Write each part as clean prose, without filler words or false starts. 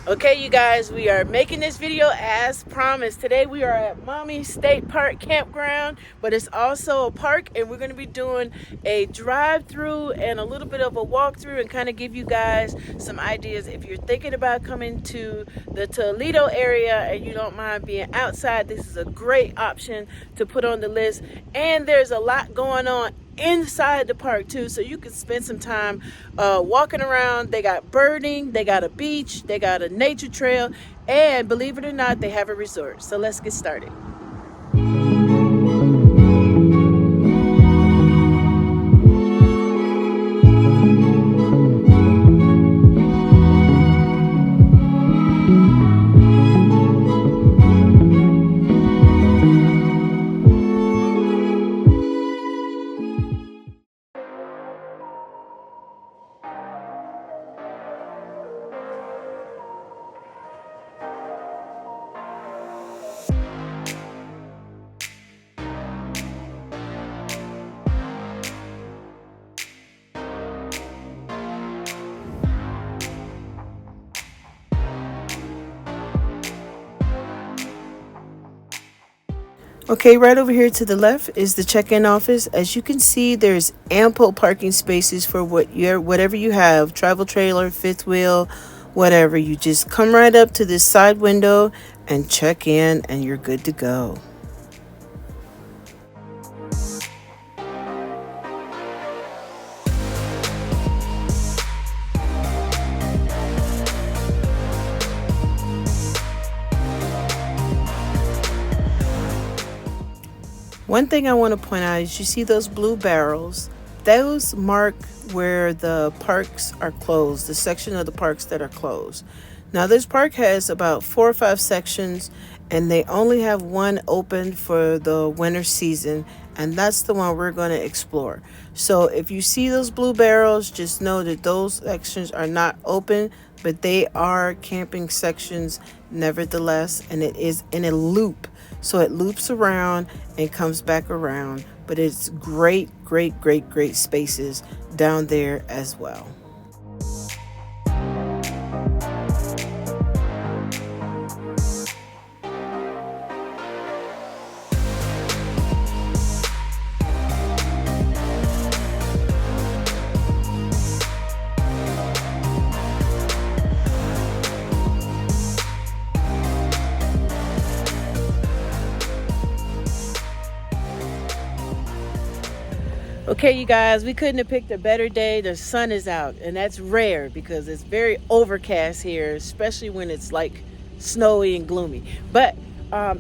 Okay, you guys, we are making this video as promised. Today we are at Maumee State Park Campground, but it's also a park, and we're going to be doing a drive-through and a little bit of a walkthrough and kind of give you guys some ideas. If you're thinking about coming to the Toledo area and you don't mind being outside, this is a great option to put on the list. And there's a lot going on inside the park too, so you can spend some time walking around. They got birding, they got a beach, they got a nature trail, and believe it or not, they have a resort. So let's get started. Okay, right over here to the left is the check-in office. As you can see, there's ample parking spaces for whatever you have, travel trailer, fifth wheel, whatever. You just come right up to this side window and check in and you're good to go. One thing I want to point out is you see those blue barrels. Those mark where the parks are closed, the section of the parks that are closed. Now this park has about 4 or 5 sections, and they only have one open for the winter season, and that's the one we're going to explore. So if you see those blue barrels, just know that those sections are not open, but they are camping sections nevertheless, and it is in a loop. So it loops around and comes back around, but it's great spaces down there as well. Okay, you guys, we couldn't have picked a better day. The sun is out, and that's rare because it's very overcast here, especially when it's like snowy and gloomy. But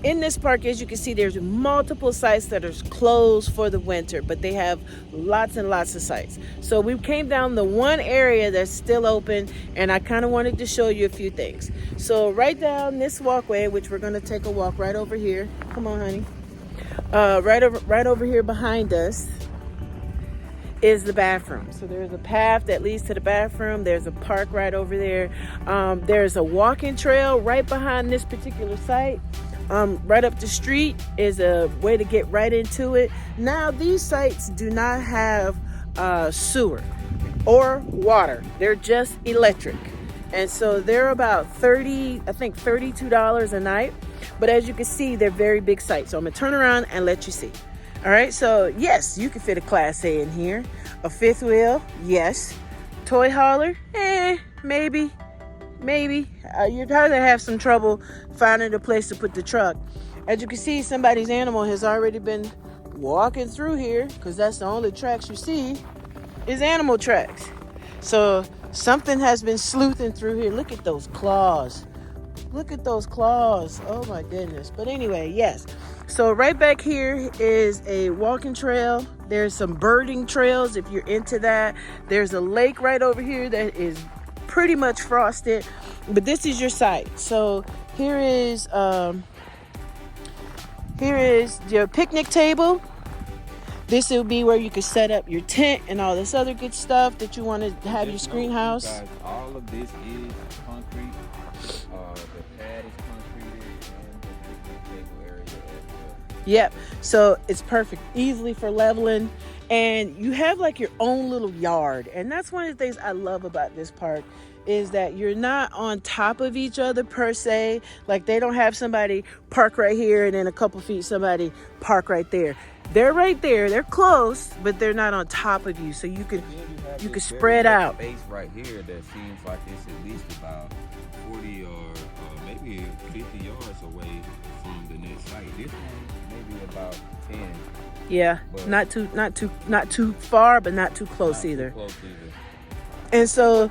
in this park, as you can see, there's multiple sites that are closed for the winter, but they have lots and lots of sites. So we came down the one area that's still open, and I kind of wanted to show you a few things. So right down this walkway, which we're going to take a walk right over here. Come on, honey. Right over here behind us is the bathroom. So there's a path that leads to the bathroom. There's a park right over there. There's a walking trail right behind this particular site. Right up the street is a way to get right into it. Now these sites do not have sewer or water. They're just electric. And so they're about $32 a night. But as you can see, they're very big sites. So I'm gonna turn around and let you see. All right, so yes, you can fit a Class A in here. A fifth wheel, yes. Toy hauler, maybe. You'd probably have some trouble finding a place to put the truck. As you can see, somebody's animal has already been walking through here, because that's the only tracks you see is animal tracks. So something has been sleuthing through here. Look at those claws. Look at those claws. Oh my goodness. But anyway, yes. So right back here is a walking trail. There's some birding trails if you're into that. There's a lake right over here that is pretty much frosted. But this is your site. So here is your picnic table. This will be where you can set up your tent and all this other good stuff that you want to have your screen house. Guys, all of this is concrete. The pad is concreted, and the picnic table area as well. Yep. So it's perfect, easily for leveling. And you have like your own little yard. And that's one of the things I love about this park is that you're not on top of each other per se. Like they don't have somebody park right here and then a couple feet somebody park right there. They're right there. They're close, but they're not on top of you. So you could spread out. Space right here that seems like it's at least about 40 or maybe 50 yards away from the next site. This one maybe about 10. Yeah, not too far, but not too close either. And so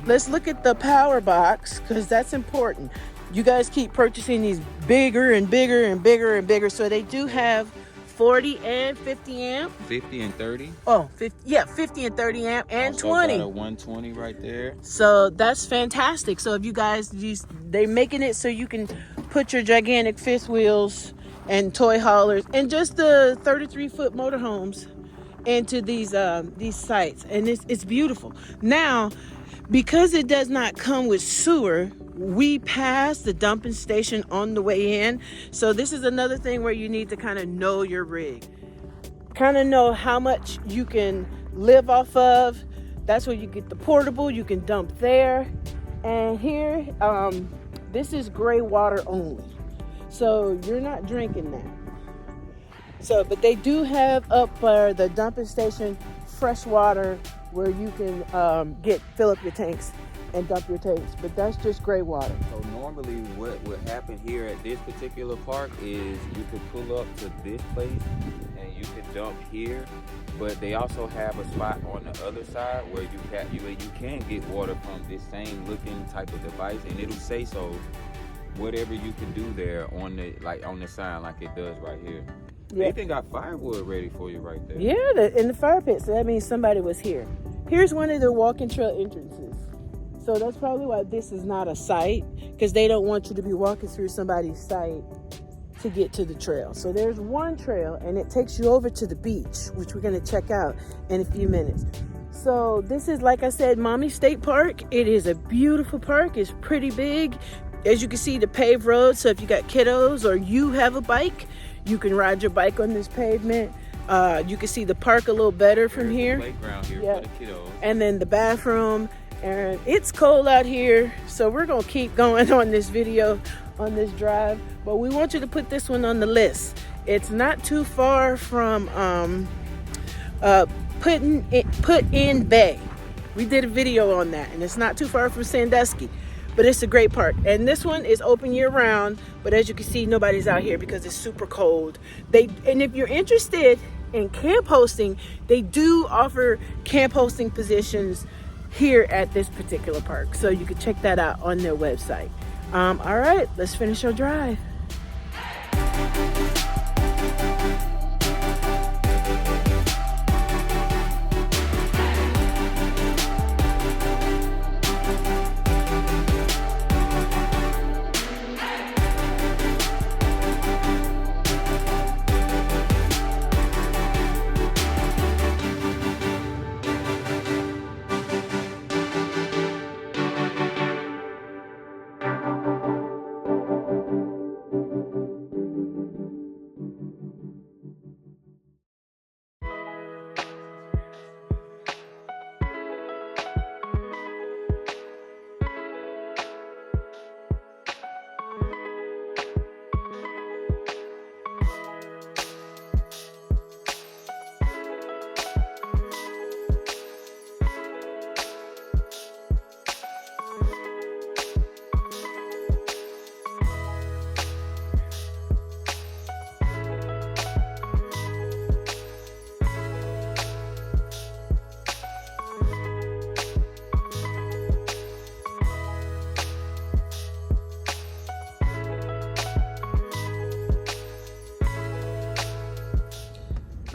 let's look at the power box, because that's important. You guys keep purchasing these bigger and bigger and bigger and bigger. So they do have 40 and 50 amp. 50 and 30. Oh, 50, yeah, 50 and 30 amp and also 20. Got a 120 right there. So that's fantastic. So if you guys, they're making it so you can put your gigantic fifth wheels and toy haulers and just the 33-foot motorhomes into these sites, and it's beautiful. Now, because it does not come with sewer, we pass the dumping station on the way in. So this is another thing where you need to kind of know your rig, kind of know how much you can live off of. That's where you get the portable. You can dump there. And here, this is gray water only, so you're not drinking that. So, but they do have up the dumping station fresh water where you can fill up your tanks and dump your tanks, but that's just gray water. So normally what would happen here at this particular park is you could pull up to this place and you could dump here, but they also have a spot on the other side where you can get water from this same looking type of device, and it'll say so whatever you can do there on the sign like it does right here. Yeah. They even got firewood ready for you right there. Yeah, in the fire pit, so that means somebody was here. Here's one of their walking trail entrances. So that's probably why this is not a site, because they don't want you to be walking through somebody's site to get to the trail. So there's one trail, and it takes you over to the beach, which we're going to check out in a few minutes. So this is, like I said, Maumee State Park. It is a beautiful park. It's pretty big. As you can see, the paved road. So if you got kiddos or you have a bike, you can ride your bike on this pavement. You can see the park a little better from here. Playground here for the kiddos. And then the bathroom. And it's cold out here, so we're gonna keep going on this video, on this drive. But we want you to put this one on the list. It's not too far from Put in Bay. We did a video on that, and it's not too far from Sandusky. But it's a great park, and this one is open year round. But as you can see, nobody's out here because it's super cold. And if you're interested in camp hosting, they do offer camp hosting positions here at this particular park, so you can check that out on their website. All right, let's finish our drive.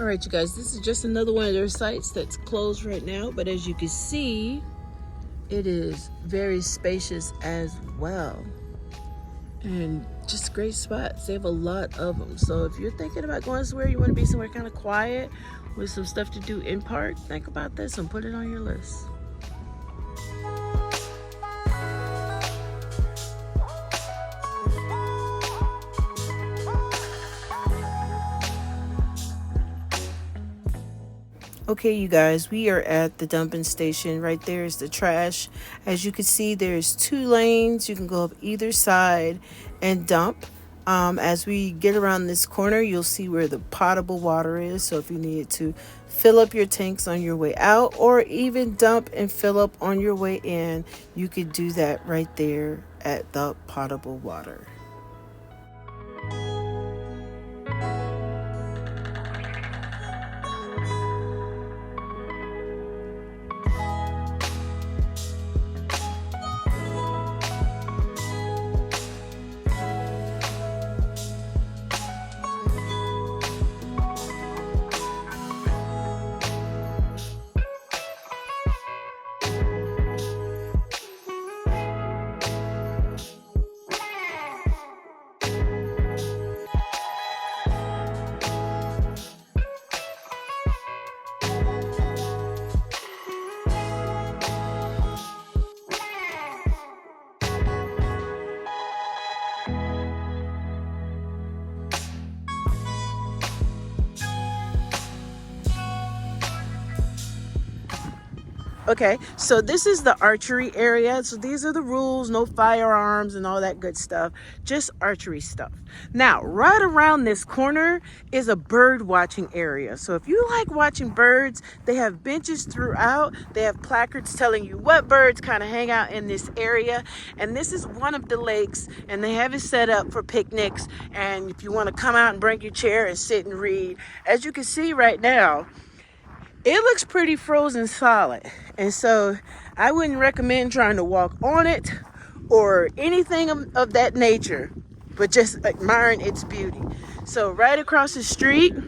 All right, you guys, this is just another one of their sites that's closed right now, but as you can see, it is very spacious as well, and just great spots. They have a lot of them. So if you're thinking about going somewhere, you want to be somewhere kind of quiet with some stuff to do in park, think about this and put it on your list. Okay, you guys, we are at the dumping station. Right there is the trash. As you can see, there's 2 lanes. You can go up either side and dump. As we get around this corner, you'll see where the potable water is. So if you needed to fill up your tanks on your way out, or even dump and fill up on your way in, you could do that right there at the potable water. Okay, so this is the archery area. So these are the rules, no firearms and all that good stuff, just archery stuff. Now, right around this corner is a bird watching area. So if you like watching birds, they have benches throughout. They have placards telling you what birds kind of hang out in this area. And this is one of the lakes, and they have it set up for picnics. And if you want to come out and bring your chair and sit and read, as you can see right now, it looks pretty frozen solid, and so I wouldn't recommend trying to walk on it or anything of that nature, but just admiring its beauty. So right across the street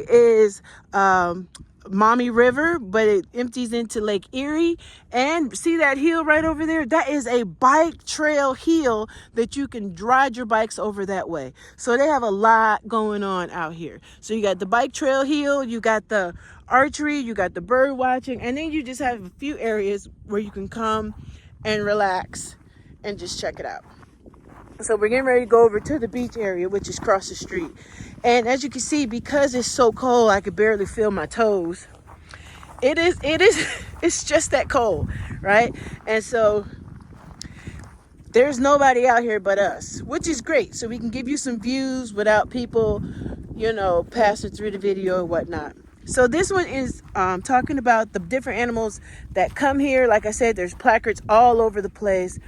is Maumee River, but it empties into Lake Erie. And see that hill right over there? That is a bike trail hill that you can ride your bikes over that way. So they have a lot going on out here. So you got the bike trail hill, you got the archery, you got the bird watching, and then you just have a few areas where you can come and relax and just check it out. So we're getting ready to go over to the beach area, which is across the street. And as you can see, because it's so cold, I could barely feel my toes. It's just that cold, right? And so there's nobody out here but us, which is great. So we can give you some views without people, passing through the video or whatnot. So this one is talking about the different animals that come here. Like I said, there's placards all over the place.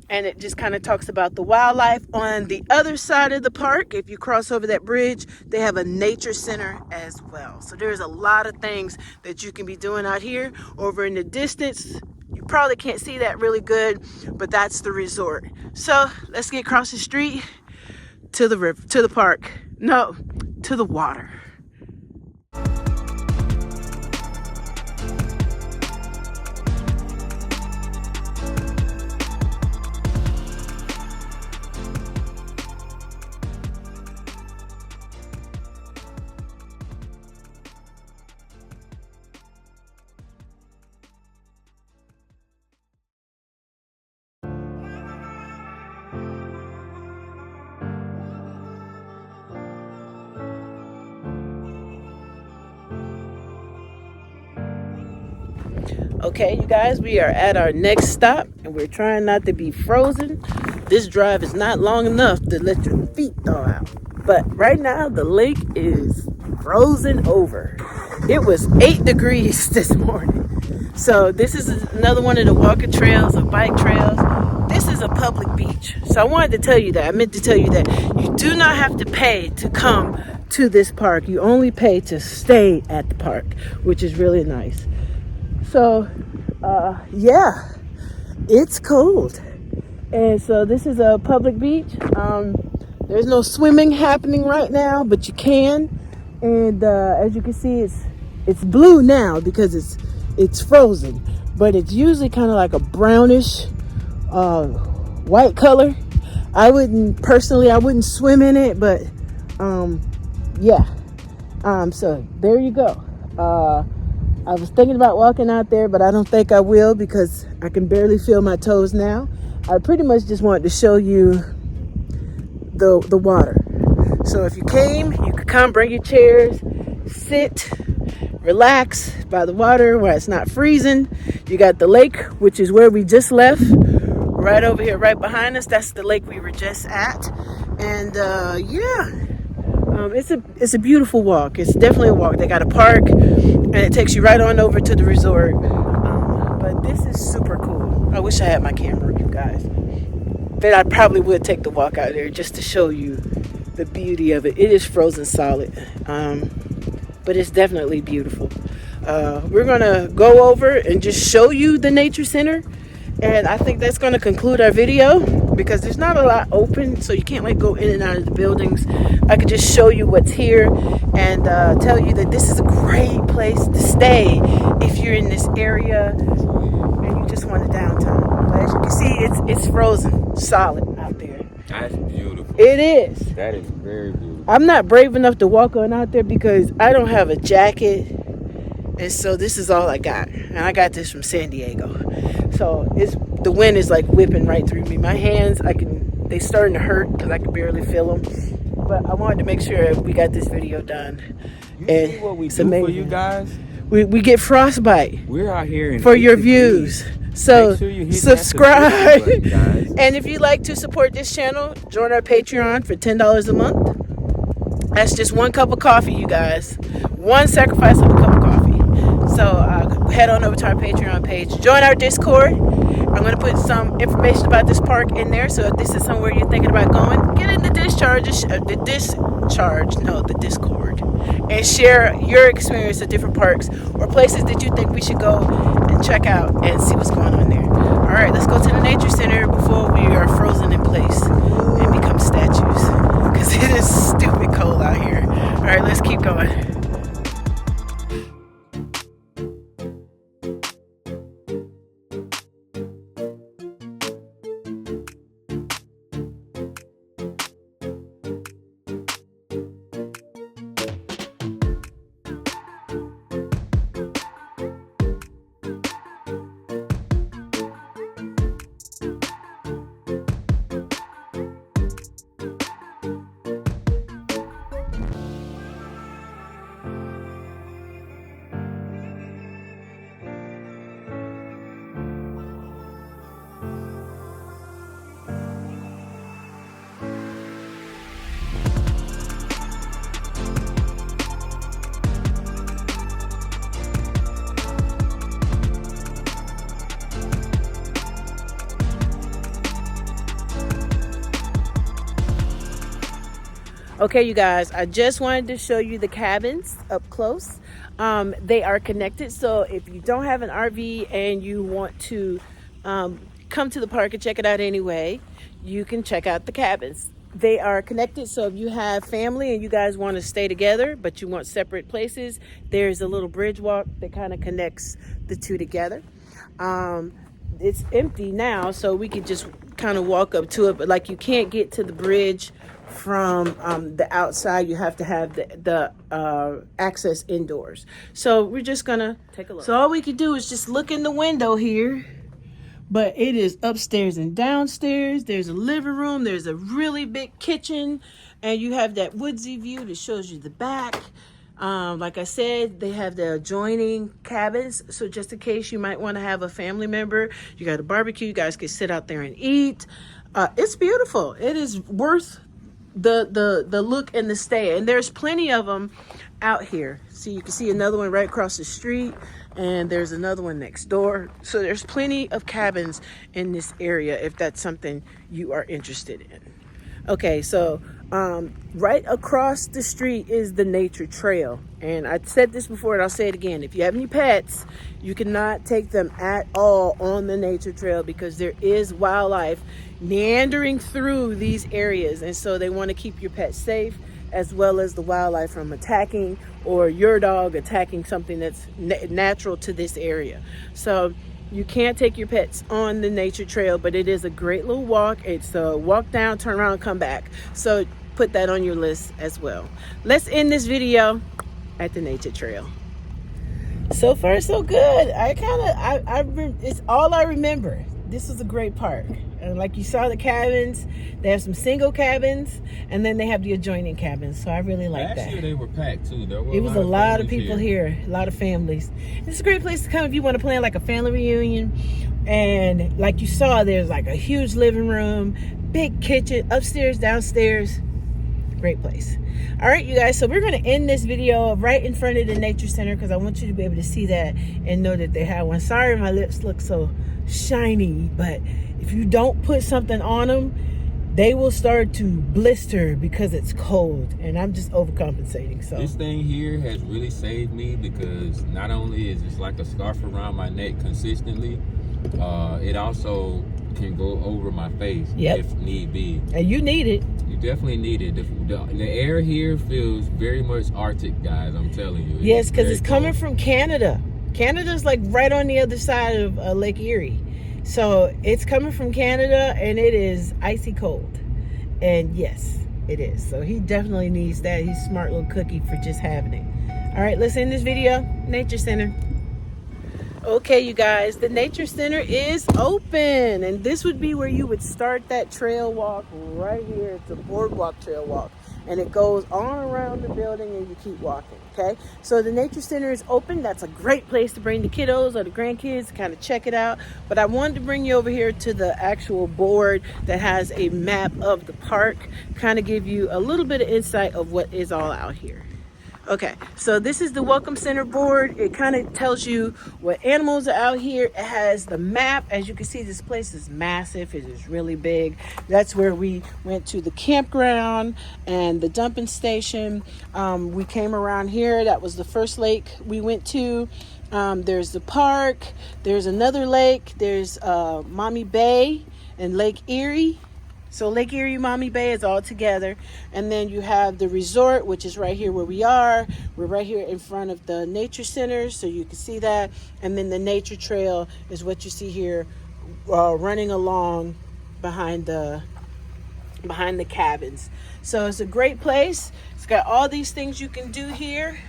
And it just kind of talks about the wildlife. On the other side of the park, if you cross over that bridge, they have a nature center as well. So there's a lot of things that you can be doing out here. Over in the distance, you probably can't see that really good, but that's the resort. So let's get across the street to the river, to the park. No, to the water. Okay, you guys, we are at our next stop, and we're trying not to be frozen. This drive is not long enough to let your feet thaw out. But right now, the lake is frozen over. It was 8 degrees this morning. So this is another one of the walking trails or bike trails. This is a public beach. So I wanted to tell you that. I meant to tell you that you do not have to pay to come to this park. You only pay to stay at the park, which is really nice. So, yeah, it's cold. And so this is a public beach. There's no swimming happening right now, but you can. And as you can see, it's blue now because it's frozen. But it's usually kind of like a brownish white color. I wouldn't swim in it, but yeah. So there you go. I was thinking about walking out there, but I don't think I will because I can barely feel my toes now. I pretty much just wanted to show you the water. So if you came, you could come, bring your chairs, sit, relax by the water where it's not freezing. You got the lake, which is where we just left, right over here, right behind us. That's the lake we were just at. And it's a beautiful walk. It's definitely a walk. They got a park, and it takes you right on over to the resort. But this is super cool. I wish I had my camera, you guys. But I probably would take the walk out there just to show you the beauty of it. It is frozen solid, but it's definitely beautiful. We're gonna go over and just show you the nature center, and I think that's gonna conclude our video because there's not a lot open, so you can't like go in and out of the buildings. I could just show you what's here and tell you that this is a great place to stay if you're in this area and you just want a downtime. But as you can see, it's frozen solid out there. That's beautiful. It is. That is very beautiful. I'm not brave enough to walk on out there because I don't have a jacket, and so this is all I got. And I got this from San Diego, so the wind is like whipping right through me. My hands, they starting to hurt because I can barely feel them. But I wanted to make sure we got this video done. You and see what we it's do amazing. For you guys? We get frostbite. We're out here for your views. So subscribe. Button, and if you'd like to support this channel, join our Patreon for $10 a month. That's just 1 cup of coffee, you guys. One sacrifice of a cup of coffee. So head on over to our Patreon page. Join our Discord. I'm going to put some information about this park in there. So if this is somewhere you're thinking about going, get in the Discord. And share your experience at different parks or places that you think we should go and check out and see what's going on there. All right, let's go to the nature center before we are frozen in place and become statues because it is stupid cold out here. All right, let's keep going. Okay, you guys, I just wanted to show you the cabins up close. They are connected, so if you don't have an RV and you want to come to the park and check it out anyway, you can check out the cabins. They are connected, so if you have family and you guys want to stay together, but you want separate places, there's a little bridge walk that kind of connects the two together. It's empty now, so we could just kind of walk up to it, but like you can't get to the bridge from the outside. You have to have the access indoors. So we're just gonna take a look. So all we could do is just look in the window here, but it is upstairs and downstairs. There's a living room, there's a really big kitchen, and you have that woodsy view that shows you the back. Like I said, they have the adjoining cabins, so just in case you might want to have a family member, you got a barbecue, you guys can sit out there and eat. It's beautiful. It is worth the look and the stay, and there's plenty of them out here. So you can see another one right across the street, and there's another one next door. So there's plenty of cabins in this area if that's something you are interested in. Okay, so right across the street is the nature trail, and I said this before and I'll say it again. If you have any pets, you cannot take them at all on the nature trail because there is wildlife meandering through these areas, and so they want to keep your pet safe as well as the wildlife from attacking or your dog attacking something that's natural to this area. So you can't take your pets on the nature trail, but it is a great little walk. It's a walk down, turn around, come back. So put that on your list as well. Let's end this video at the nature trail. So far, so good. It's all I remember. this is a great park. And like you saw the cabins, they have some single cabins, and then they have the adjoining cabins. So I really like that. Last year they were packed too. There were it was a lot of people here, a lot of families. It's a great place to come if you want to plan like a family reunion. And like you saw, there's like a huge living room, big kitchen, upstairs, downstairs. Great place. All right, you guys, so we're going to end this video right in front of the nature center because I want you to be able to see that and know that they have one. Sorry my lips look so shiny, but if you don't put something on them, they will start to blister because it's cold, and I'm just overcompensating. So this thing here has really saved me because not only is it like a scarf around my neck consistently, it also can go over my face if need be. And you need it. You definitely need it. The air here feels very much Arctic, guys. I'm telling you. Yes, because it's coming from Canada. Canada's like right on the other side of Lake Erie. So it's coming from Canada, and it is icy cold. And yes, it is. So he definitely needs that. He's a smart little cookie for just having it. All right, let's end this video. Nature Center. Okay, you guys, the Nature Center is open, and this would be where you would start that trail walk right here. It's a boardwalk trail walk, and it goes on around the building, and you keep walking. Okay, so the Nature Center is open. That's a great place to bring the kiddos or the grandkids to kind of check it out. But I wanted to bring you over here to the actual board that has a map of the park, kind of give you a little bit of insight of what is all out here. Okay, so this is the Welcome Center board. It kind of tells you what animals are out here. It has the map. As you can see, this place is massive. It is really big. That's where we went to the campground and the dumping station. We came around here. That was the first lake we went to. There's the park. There's another lake. There's Maumee Bay and Lake Erie. So Lake Erie, Maumee Bay is all together. And then you have the resort, which is right here where we are. We're right here in front of the Nature Center, so you can see that. And then the nature trail is what you see here running along behind the cabins. So it's a great place. It's got all these things you can do here.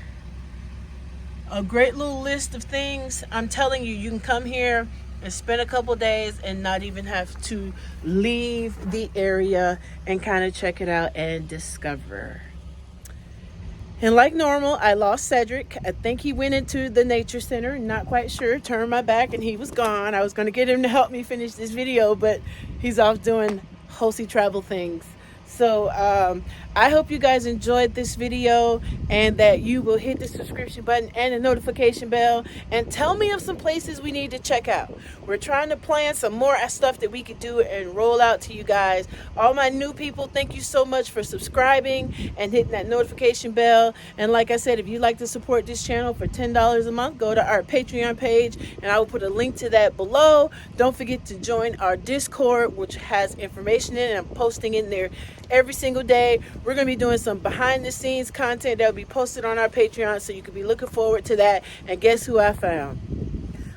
A great little list of things. I'm telling you, you can come here and spend a couple days and not even have to leave the area and kind of check it out and discover. And like normal, I lost Cedric. I think he went into the Nature Center, not quite sure, turned my back and he was gone. I was going to get him to help me finish this video, but he's off doing Hosey travel things. So I hope you guys enjoyed this video and that you will hit the subscription button and the notification bell and tell me of some places we need to check out. We're trying to plan some more stuff that we could do and roll out to you guys. All my new people, thank you so much for subscribing and hitting that notification bell. And like I said, if you'd like to support this channel for $10 a month, go to our Patreon page and I will put a link to that below. Don't forget to join our Discord, which has information in it. I'm posting in there every single day. We're going to be doing some behind the scenes content that will be posted on our Patreon, so you can be looking forward to that. And guess who I found?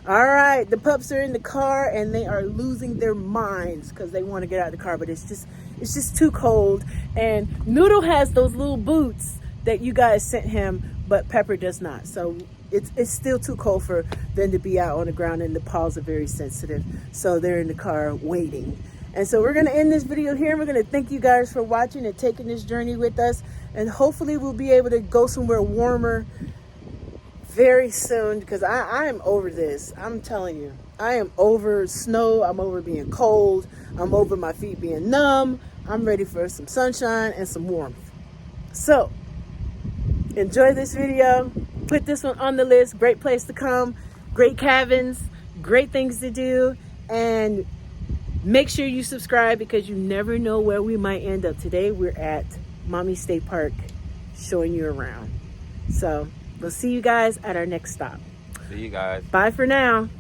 All right, the pups are in the car and they are losing their minds because they want to get out of the car, but it's just too cold. And Noodle has those little boots that you guys sent him, but Pepper does not. So it's still too cold for them to be out on the ground, and the paws are very sensitive. So they're in the car waiting. And so we're going to end this video here. We're going to thank you guys for watching and taking this journey with us. And hopefully we'll be able to go somewhere warmer very soon, because I am over this. I'm telling you, I am over snow. I'm over being cold. I'm over my feet being numb. I'm ready for some sunshine and some warmth. So enjoy this video. Put this one on the list. Great place to come. Great cabins. Great things to do. And make sure you subscribe, because you never know where we might end up. Today we're at Maumee State Park showing you around. So we'll see you guys at our next stop. See you guys. Bye for now.